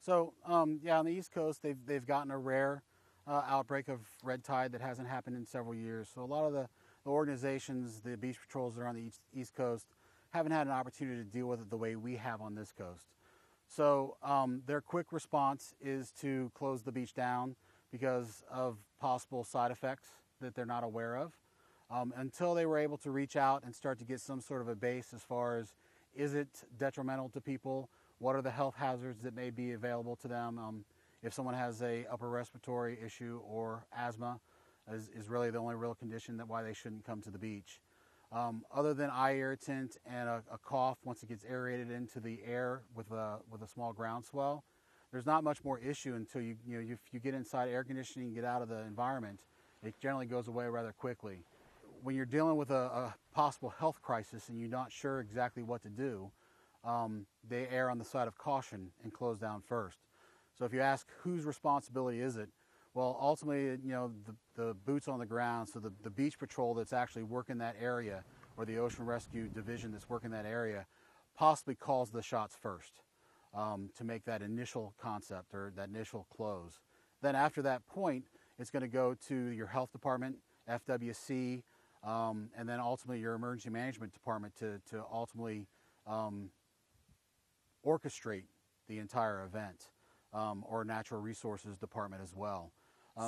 Yeah, on the East Coast, they've gotten a rare outbreak of red tide that hasn't happened in several years. So a lot of the organizations, the beach patrols that are on the East Coast, haven't had an opportunity to deal with it the way we have on this coast. So their quick response is to close the beach down because of possible side effects that they're not aware of. Until they were able to reach out and start to get some sort of a base as far as, is it detrimental to people? What are the health hazards that may be available to them? If someone has a upper respiratory issue or asthma is really the only real condition that why they shouldn't come to the beach. Other than eye irritant and a cough once it gets aerated into the air with a small groundswell, there's not much more issue until if you get inside air conditioning and get out of the environment. It generally goes away rather quickly. When you're dealing with a possible health crisis and you're not sure exactly what to do, they err on the side of caution and close down first. So if you ask whose responsibility is it, well, ultimately, the boots on the ground, so the beach patrol that's actually working that area, or the ocean rescue division that's working that area, possibly calls the shots first to make that initial concept or that initial close. Then after that point, it's going to go to your health department, FWC, and then ultimately your emergency management department to ultimately orchestrate the entire event, or natural resources department as well.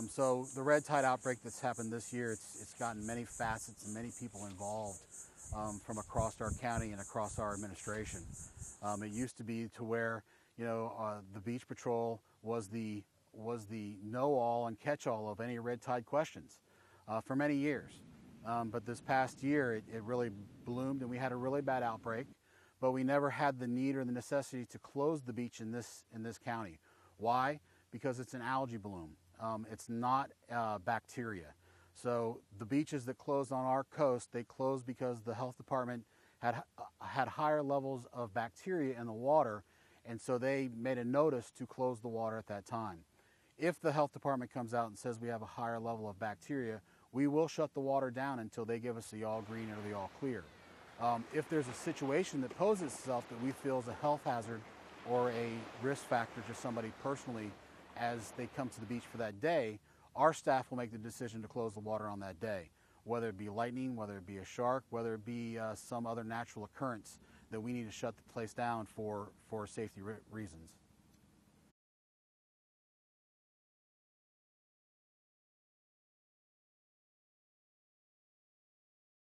So the red tide outbreak that's happened this year, it's gotten many facets and many people involved from across our county and across our administration. It used to be to where the beach patrol was the know-all and catch-all of any red tide questions for many years. But this past year, it really bloomed, and we had a really bad outbreak. But we never had the need or the necessity to close the beach in this county. Why? Because it's an algae bloom. It's not bacteria. So the beaches that closed on our coast, they closed because the health department had higher levels of bacteria in the water, and so they made a notice to close the water at that time. If the health department comes out and says we have a higher level of bacteria, we will shut the water down until they give us the all green or the all clear. If there's a situation that poses itself that we feel is a health hazard or a risk factor to somebody personally as they come to the beach for that day, our staff will make the decision to close the water on that day, whether it be lightning, whether it be a shark, whether it be some other natural occurrence that we need to shut the place down for safety reasons.